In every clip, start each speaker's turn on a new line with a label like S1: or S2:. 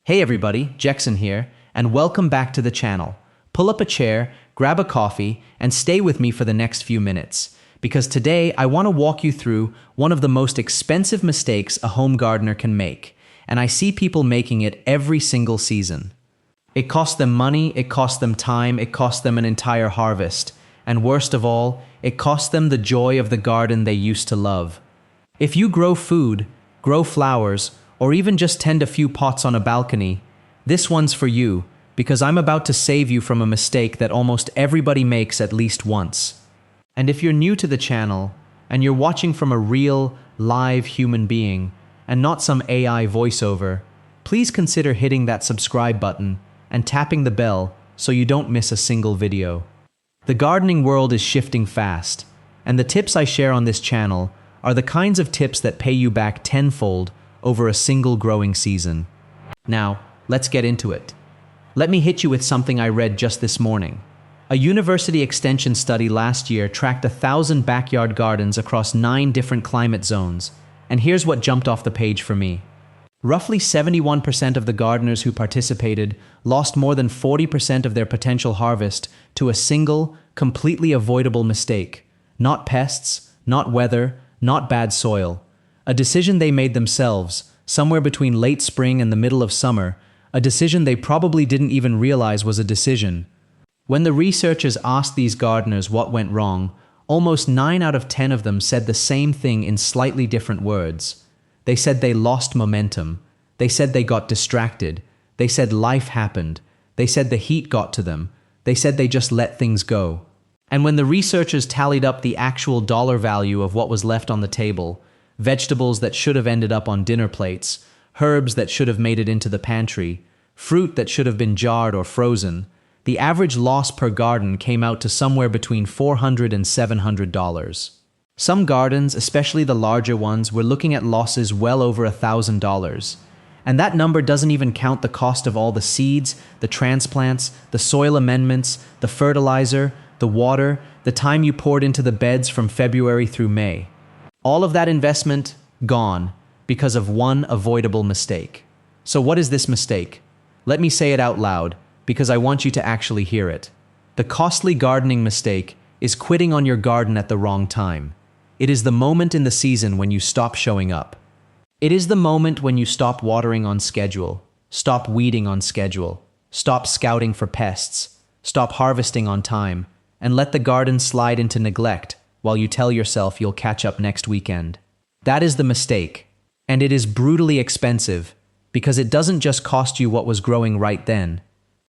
S1: Hey everybody, Jacson here, and welcome back to the channel. Pull up a chair, grab a coffee, and stay with me for the next few minutes, because today I want to walk you through one of the most expensive mistakes a home gardener can make, and I see people making it every single season. It costs them money, it costs them time, it costs them an entire harvest, and worst of all, it costs them the joy of the garden they used to love. If you grow food, grow flowers, or even just tend a few pots on a balcony, this one's for you, because I'm about to save you from a mistake that almost everybody makes at least once. And if you're new to the channel, and you're watching from a real, live human being, and not some AI voiceover, please consider hitting that subscribe button and tapping the bell so you don't miss a single video. The gardening world is shifting fast, and the tips I share on this channel are the kinds of tips that pay you back tenfold over a single growing season. Now, let's get into it. Let me hit you with something I read just this morning. A university extension study last year tracked 1,000 backyard gardens across 9 different climate zones, and here's what jumped off the page for me. Roughly 71% of the gardeners who participated lost more than 40% of their potential harvest to a single, completely avoidable mistake. Not pests, not weather, not bad soil. A decision they made themselves, somewhere between late spring and the middle of summer, a decision they probably didn't even realize was a decision. When the researchers asked these gardeners what went wrong, almost 9 out of 10 of them said the same thing in slightly different words. They said they lost momentum. They said they got distracted. They said life happened. They said the heat got to them. They said they just let things go. And when the researchers tallied up the actual dollar value of what was left on the table, vegetables that should have ended up on dinner plates, herbs that should have made it into the pantry, fruit that should have been jarred or frozen, the average loss per garden came out to somewhere between $400 and $700. Some gardens, especially the larger ones, were looking at losses well over $1,000. And that number doesn't even count the cost of all the seeds, the transplants, the soil amendments, the fertilizer, the water, the time you poured into the beds from February through May. All of that investment, gone, because of one avoidable mistake. So what is this mistake? Let me say it out loud, because I want you to actually hear it. The costly gardening mistake is quitting on your garden at the wrong time. It is the moment in the season when you stop showing up. It is the moment when you stop watering on schedule, stop weeding on schedule, stop scouting for pests, stop harvesting on time, and let the garden slide into neglect while you tell yourself you'll catch up next weekend. That is the mistake, and it is brutally expensive because it doesn't just cost you what was growing right then.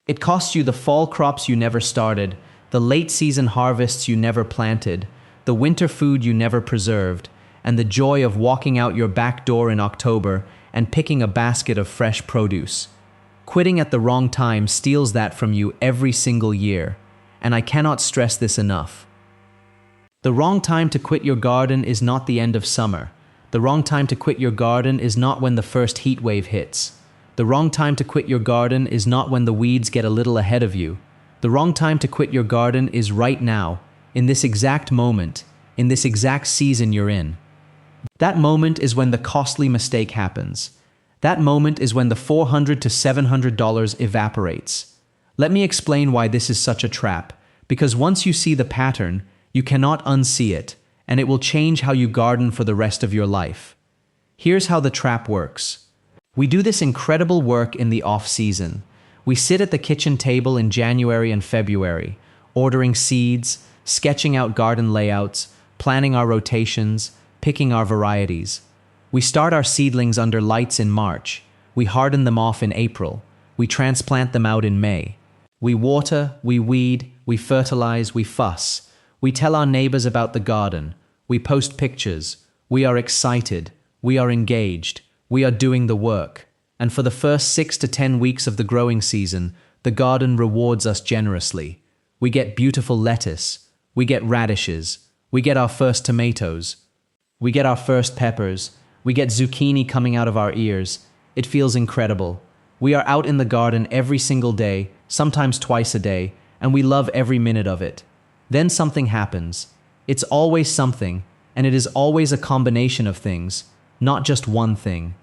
S1: It costs you the fall crops you never started, the late season harvests you never planted, the winter food you never preserved, and the joy of walking out your back door in October and picking a basket of fresh produce. Quitting at the wrong time steals that from you every single year, and I cannot stress this enough. The wrong time to quit your garden is not the end of summer. The wrong time to quit your garden is not when the first heat wave hits. The wrong time to quit your garden is not when the weeds get a little ahead of you. The wrong time to quit your garden is right now, in this exact moment, in this exact season you're in. That moment is when the costly mistake happens. That moment is when the $400 to $700 evaporates. Let me explain why this is such a trap, because once you see the pattern, you cannot unsee it, and it will change how you garden for the rest of your life. Here's how the trap works. We do this incredible work in the off-season. We sit at the kitchen table in January and February, ordering seeds, sketching out garden layouts, planning our rotations, picking our varieties. We start our seedlings under lights in March. We harden them off in April. We transplant them out in May. We water, we weed, we fertilize, we fuss. We tell our neighbors about the garden. We post pictures. We are excited. We are engaged. We are doing the work. And for the first 6 to 10 weeks of the growing season, the garden rewards us generously. We get beautiful lettuce. We get radishes. We get our first tomatoes. We get our first peppers. We get zucchini coming out of our ears. It feels incredible. We are out in the garden every single day, sometimes twice a day, and we love every minute of it. Then something happens. It's always something, and it is always a combination of things, not just one thing.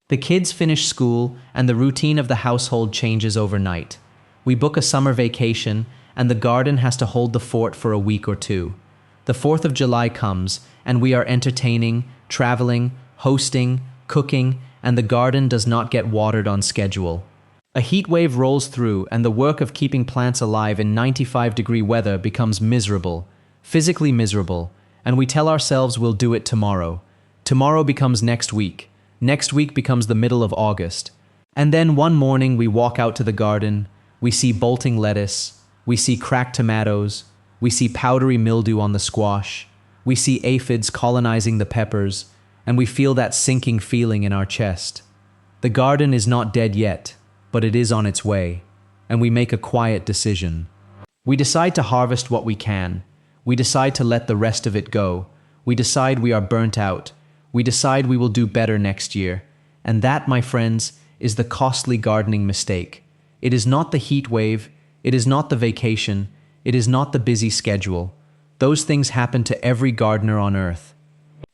S1: The kids finish school, and the routine of the household changes overnight. We book a summer vacation, and the garden has to hold the fort for a week or two. The 4th of July comes, and we are entertaining, traveling, hosting, cooking, and the garden does not get watered on schedule. A heat wave rolls through, and the work of keeping plants alive in 95-degree weather becomes miserable, physically miserable, and we tell ourselves we'll do it tomorrow. Tomorrow becomes next week. Next week becomes the middle of August. And then one morning we walk out to the garden, we see bolting lettuce, we see cracked tomatoes, we see powdery mildew on the squash, we see aphids colonizing the peppers, and we feel that sinking feeling in our chest. The garden is not dead yet, but it is on its way, and we make a quiet decision. We decide to harvest what we can. We decide to let the rest of it go. We decide we are burnt out. We decide we will do better next year. And that, my friends, is the costly gardening mistake. It is not the heat wave. It is not the vacation. It is not the busy schedule. Those things happen to every gardener on earth.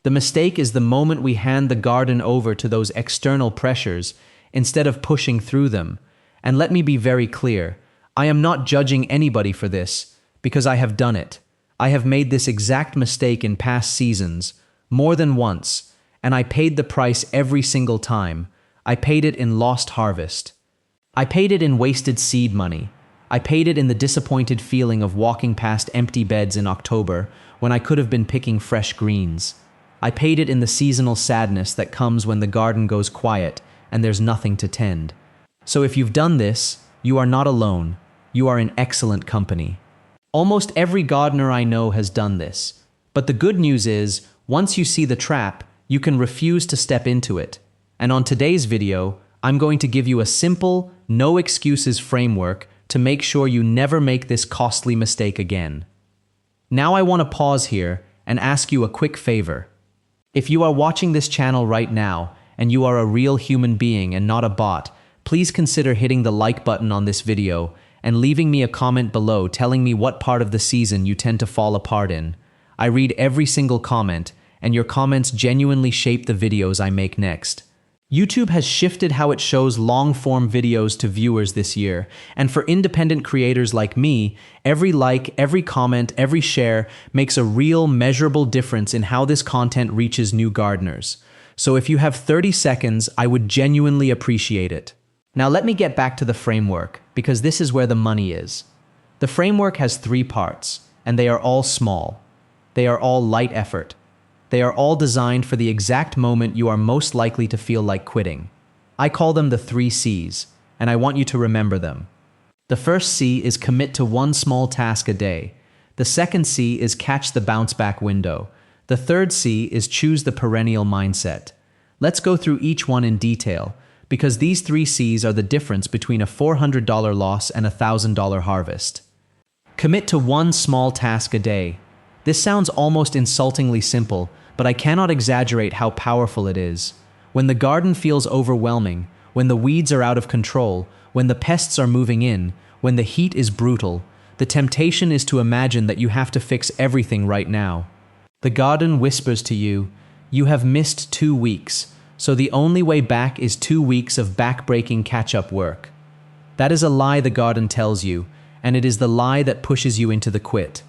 S1: The mistake is the moment we hand the garden over to those external pressures instead of pushing through them. And let me be very clear, I am not judging anybody for this, because I have done it. I have made this exact mistake in past seasons, more than once, and I paid the price every single time. I paid it in lost harvest. I paid it in wasted seed money. I paid it in the disappointed feeling of walking past empty beds in October when I could have been picking fresh greens. I paid it in the seasonal sadness that comes when the garden goes quiet and there's nothing to tend. So if you've done this, you are not alone. You are in excellent company. Almost every gardener I know has done this. But the good news is, once you see the trap, you can refuse to step into it. And on today's video, I'm going to give you a simple, no excuses framework to make sure you never make this costly mistake again. Now I want to pause here and ask you a quick favor. If you are watching this channel right now, and you are a real human being and not a bot, please consider hitting the like button on this video and leaving me a comment below telling me what part of the season you tend to fall apart in. I read every single comment, and your comments genuinely shape the videos I make next. YouTube has shifted how it shows long-form videos to viewers this year, and for independent creators like me, every like, every comment, every share makes a real, measurable difference in how this content reaches new gardeners. So if you have 30 seconds, I would genuinely appreciate it. Now let me get back to the framework, because this is where the money is. The framework has 3 parts, and they are all small. They are all light effort. They are all designed for the exact moment you are most likely to feel like quitting. I call them the 3 C's, and I want you to remember them. The first C is commit to one small task a day. The second C is catch the bounce back window. The third C is choose the perennial mindset. Let's go through each one in detail, because these 3 C's are the difference between a $400 loss and a $1,000 harvest. Commit to one small task a day. This sounds almost insultingly simple, but I cannot exaggerate how powerful it is. When the garden feels overwhelming, when the weeds are out of control, when the pests are moving in, when the heat is brutal, the temptation is to imagine that you have to fix everything right now. The garden whispers to you, you have missed 2 weeks, so the only way back is 2 weeks of back-breaking catch-up work. That is a lie the garden tells you, and it is the lie that pushes you into the quit.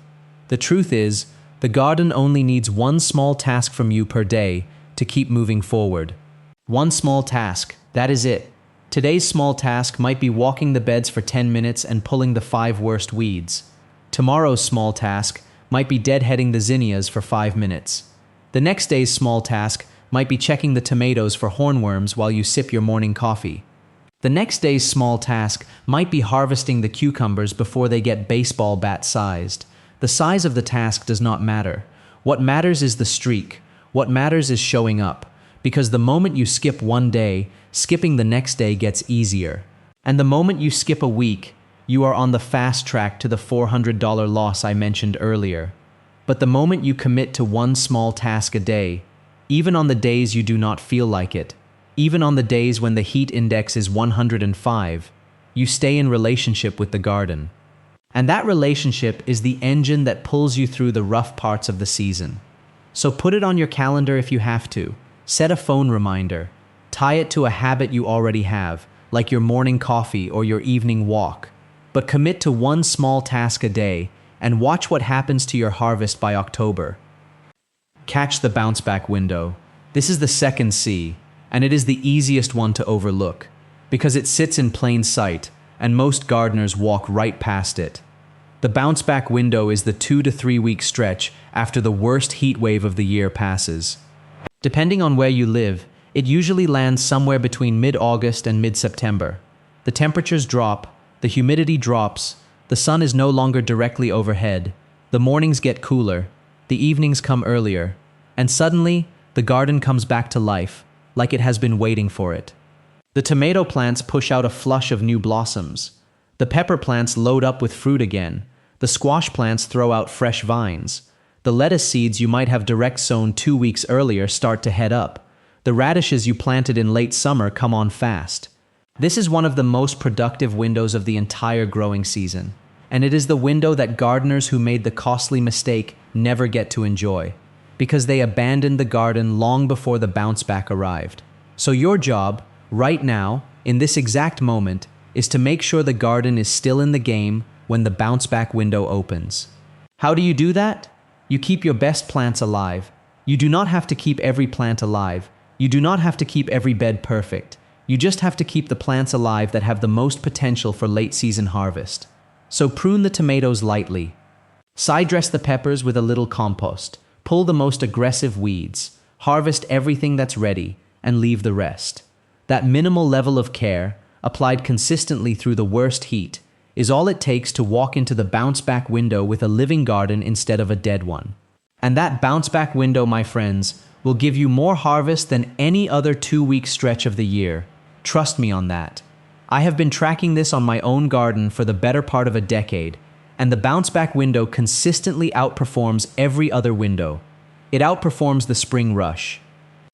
S1: The truth is, the garden only needs one small task from you per day to keep moving forward. One small task, that is it. Today's small task might be walking the beds for 10 minutes and pulling the 5 worst weeds. Tomorrow's small task might be deadheading the zinnias for 5 minutes. The next day's small task might be checking the tomatoes for hornworms while you sip your morning coffee. The next day's small task might be harvesting the cucumbers before they get baseball bat sized. The size of the task does not matter. What matters is the streak. What matters is showing up. Because the moment you skip one day, skipping the next day gets easier. And the moment you skip a week, you are on the fast track to the $400 loss I mentioned earlier. But the moment you commit to one small task a day, even on the days you do not feel like it, even on the days when the heat index is 105, you stay in relationship with the garden. And that relationship is the engine that pulls you through the rough parts of the season. So put it on your calendar if you have to. Set a phone reminder. Tie it to a habit you already have, like your morning coffee or your evening walk. But commit to one small task a day and watch what happens to your harvest by October. Catch the bounce back window. This is the second C, and it is the easiest one to overlook because it sits in plain sight and most gardeners walk right past it. The bounce back window is the 2 to 3 week stretch after the worst heat wave of the year passes. Depending on where you live, it usually lands somewhere between mid-August and mid-September. The temperatures drop, the humidity drops, the sun is no longer directly overhead, the mornings get cooler, the evenings come earlier, and suddenly, the garden comes back to life, like it has been waiting for it. The tomato plants push out a flush of new blossoms. The pepper plants load up with fruit again. The squash plants throw out fresh vines. The lettuce seeds you might have direct sown 2 weeks earlier start to head up. The radishes you planted in late summer come on fast. This is one of the most productive windows of the entire growing season, and it is the window that gardeners who made the costly mistake never get to enjoy, because they abandoned the garden long before the bounce back arrived. So your job, right now, in this exact moment, is to make sure the garden is still in the game when the bounce back window opens. How do you do that? You keep your best plants alive. You do not have to keep every plant alive. You do not have to keep every bed perfect. You just have to keep the plants alive that have the most potential for late season harvest. So prune the tomatoes lightly. Side dress the peppers with a little compost. Pull the most aggressive weeds. Harvest everything that's ready and leave the rest. That minimal level of care, applied consistently through the worst heat, is all it takes to walk into the bounce back window with a living garden instead of a dead one. And that bounce back window, my friends, will give you more harvest than any other 2-week stretch of the year. Trust me on that. I have been tracking this on my own garden for the better part of a decade, and the bounce back window consistently outperforms every other window. It outperforms the spring rush.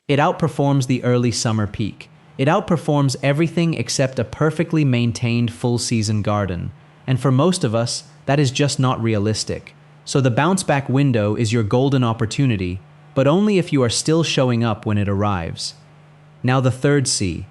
S1: It outperforms the early summer peak. It outperforms everything except a perfectly maintained full-season garden. And for most of us, that is just not realistic. So the bounce back window is your golden opportunity, but only if you are still showing up when it arrives. Now the third C.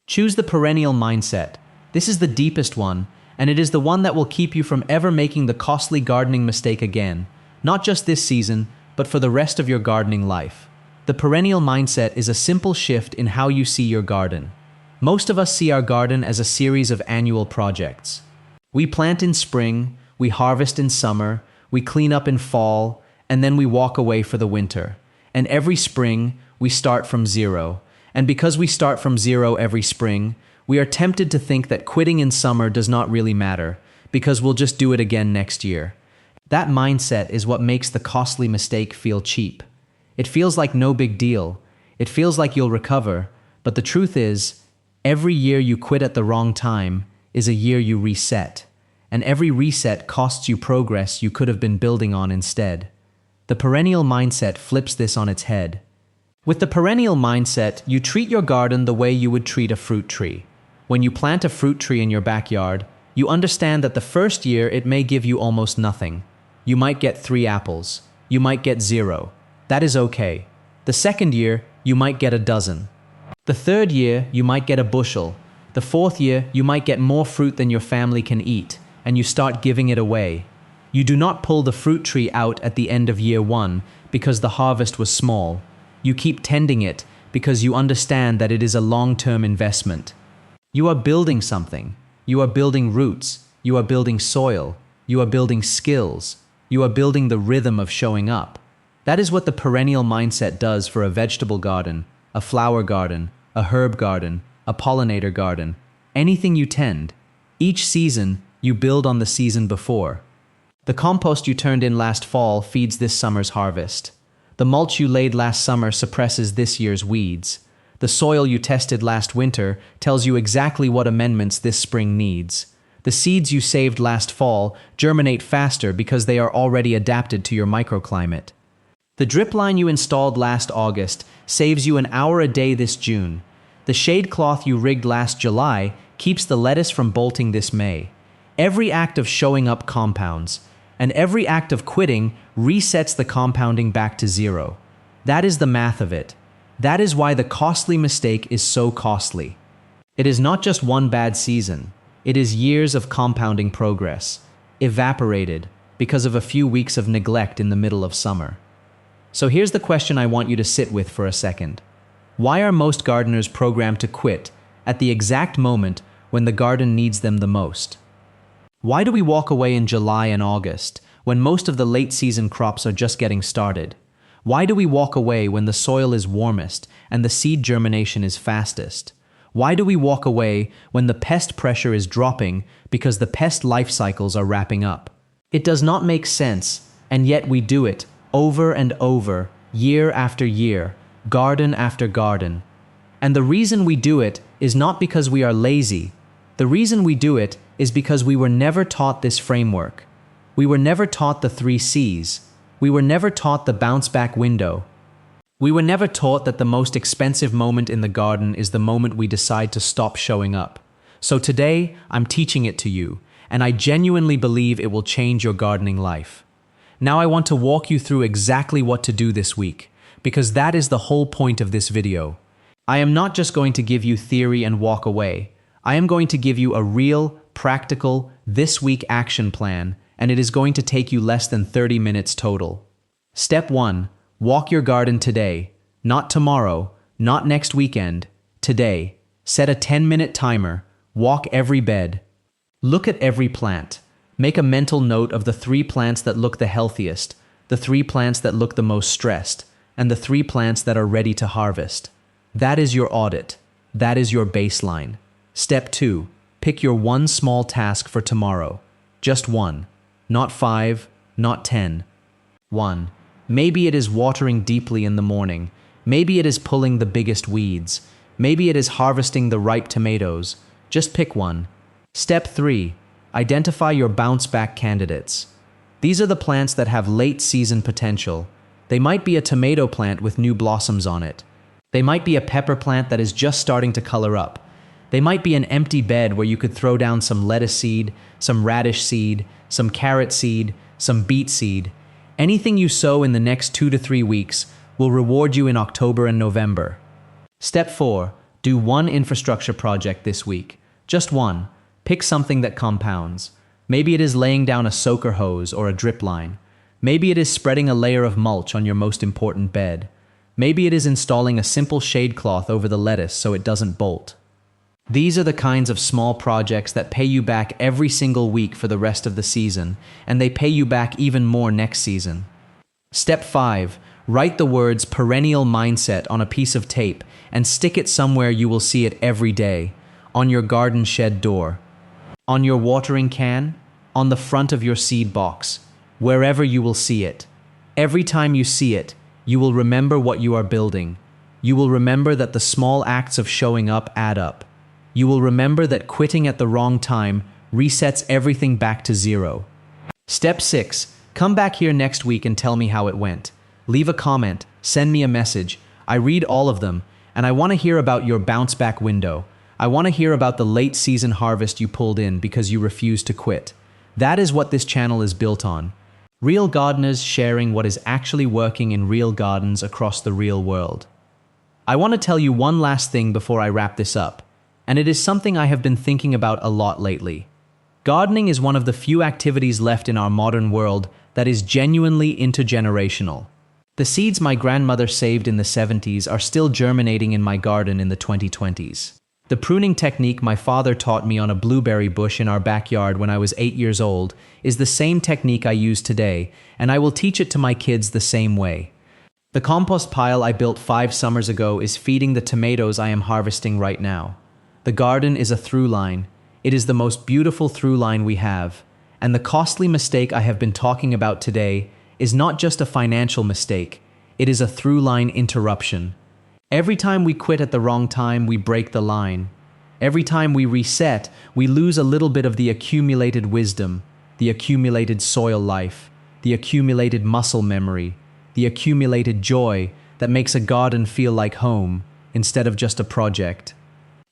S1: Choose the perennial mindset. This is the deepest one, and it is the one that will keep you from ever making the costly gardening mistake again, not just this season, but for the rest of your gardening life. The perennial mindset is a simple shift in how you see your garden. Most of us see our garden as a series of annual projects. We plant in spring, we harvest in summer, we clean up in fall, and then we walk away for the winter. And every spring, we start from zero. And because we start from zero every spring, we are tempted to think that quitting in summer does not really matter, because we'll just do it again next year. That mindset is what makes the costly mistake feel cheap. It feels like no big deal. It feels like you'll recover, but the truth is, every year you quit at the wrong time is a year you reset, and every reset costs you progress you could have been building on instead. The perennial mindset flips this on its head. With the perennial mindset, you treat your garden the way you would treat a fruit tree. When you plant a fruit tree in your backyard, you understand that the first year it may give you almost nothing. You might get 3 apples. You might get 0. That is okay. The second year, you might get a dozen. The third year, you might get a bushel. The fourth year, you might get more fruit than your family can eat, and you start giving it away. You do not pull the fruit tree out at the end of year 1 because the harvest was small. You keep tending it because you understand that it is a long-term investment. You are building something. You are building roots. You are building soil. You are building skills. You are building the rhythm of showing up. That is what the perennial mindset does for a vegetable garden, a flower garden, a herb garden, a pollinator garden, anything you tend. Each season, you build on the season before. The compost you turned in last fall feeds this summer's harvest. The mulch you laid last summer suppresses this year's weeds. The soil you tested last winter tells you exactly what amendments this spring needs. The seeds you saved last fall germinate faster because they are already adapted to your microclimate. The drip line you installed last August saves you an hour a day this June. The shade cloth you rigged last July keeps the lettuce from bolting this May. Every act of showing up compounds, and every act of quitting resets the compounding back to 0. That is the math of it. That is why the costly mistake is so costly. It is not just one bad season. It is years of compounding progress, evaporated because of a few weeks of neglect in the middle of summer. So here's the question I want you to sit with for a second. Why are most gardeners programmed to quit at the exact moment when the garden needs them the most? Why do we walk away in July and August when most of the late season crops are just getting started? Why do we walk away when the soil is warmest and the seed germination is fastest? Why do we walk away when the pest pressure is dropping because the pest life cycles are wrapping up? It does not make sense, and yet we do it over and over, year after year, garden after garden. And the reason we do it is not because we are lazy. The reason we do it is because we were never taught this framework. We were never taught the 3 C's. We were never taught the bounce-back window. We were never taught that the most expensive moment in the garden is the moment we decide to stop showing up. So today, I'm teaching it to you, and I genuinely believe it will change your gardening life. Now I want to walk you through exactly what to do this week, because that is the whole point of this video. I am not just going to give you theory and walk away. I am going to give you a real, practical, this-week action plan, and it is going to take you less than 30 minutes total. Step 1. Walk your garden today. Not tomorrow, not next weekend. Today. Set a 10-minute timer. Walk every bed. Look at every plant. Make a mental note of the 3 plants that look the healthiest, the 3 plants that look the most stressed, and the 3 plants that are ready to harvest. That is your audit. That is your baseline. Step 2. Pick your one small task for tomorrow. Just one. Not 5, not 10. 1. Maybe it is watering deeply in the morning. Maybe it is pulling the biggest weeds. Maybe it is harvesting the ripe tomatoes. Just pick one. Step 3. Identify your bounce-back candidates. These are the plants that have late season potential. They might be a tomato plant with new blossoms on it. They might be a pepper plant that is just starting to color up. They might be an empty bed where you could throw down some lettuce seed, some radish seed, some carrot seed, some beet seed. Anything you sow in the next 2 to 3 weeks will reward you in October and November. Step 4. Do one infrastructure project this week. Just one. Pick something that compounds. Maybe it is laying down a soaker hose or a drip line. Maybe it is spreading a layer of mulch on your most important bed. Maybe it is installing a simple shade cloth over the lettuce so it doesn't bolt. These are the kinds of small projects that pay you back every single week for the rest of the season, and they pay you back even more next season. Step 5. Write the words perennial mindset on a piece of tape and stick it somewhere you will see it every day. On your garden shed door. On your watering can. On the front of your seed box. Wherever you will see it. Every time you see it, you will remember what you are building. You will remember that the small acts of showing up add up. You will remember that quitting at the wrong time resets everything back to 0. Step 6. Come back here next week and tell me how it went. Leave a comment, send me a message. I read all of them, and I want to hear about your bounce-back window. I want to hear about the late season harvest you pulled in because you refused to quit. That is what this channel is built on. Real gardeners sharing what is actually working in real gardens across the real world. I want to tell you one last thing before I wrap this up. And it is something I have been thinking about a lot lately. Gardening is one of the few activities left in our modern world that is genuinely intergenerational. The seeds my grandmother saved in the 70s are still germinating in my garden in the 2020s. The pruning technique my father taught me on a blueberry bush in our backyard when I was 8 years old is the same technique I use today, and I will teach it to my kids the same way. The compost pile I built 5 summers ago is feeding the tomatoes I am harvesting right now. The garden is a through line. It is the most beautiful through line we have. And the costly mistake I have been talking about today is not just a financial mistake. It is a through line interruption. Every time we quit at the wrong time, we break the line. Every time we reset, we lose a little bit of the accumulated wisdom, the accumulated soil life, the accumulated muscle memory, the accumulated joy that makes a garden feel like home instead of just a project.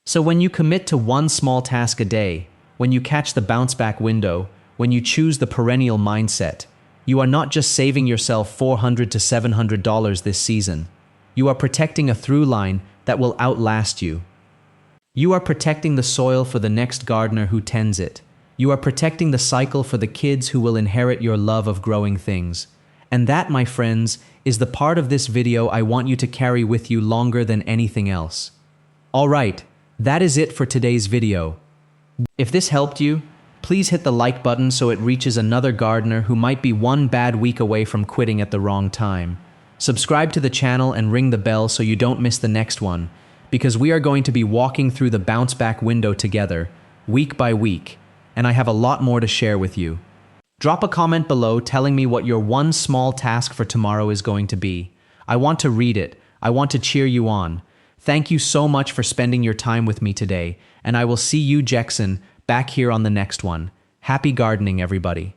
S1: So when you commit to one small task a day, when you catch the bounce-back window, when you choose the perennial mindset, you are not just saving yourself $400 to $700 this season. You are protecting a through line that will outlast you. You are protecting the soil for the next gardener who tends it. You are protecting the cycle for the kids who will inherit your love of growing things. And that, my friends, is the part of this video I want you to carry with you longer than anything else. All right, that is it for today's video. If this helped you, please hit the like button so it reaches another gardener who might be one bad week away from quitting at the wrong time. Subscribe to the channel and ring the bell so you don't miss the next one, because we are going to be walking through the bounce back window together, week by week, and I have a lot more to share with you. Drop a comment below telling me what your one small task for tomorrow is going to be. I want to read it. I want to cheer you on. Thank you so much for spending your time with me today, and I will see you, Jacson, back here on the next one. Happy gardening, everybody.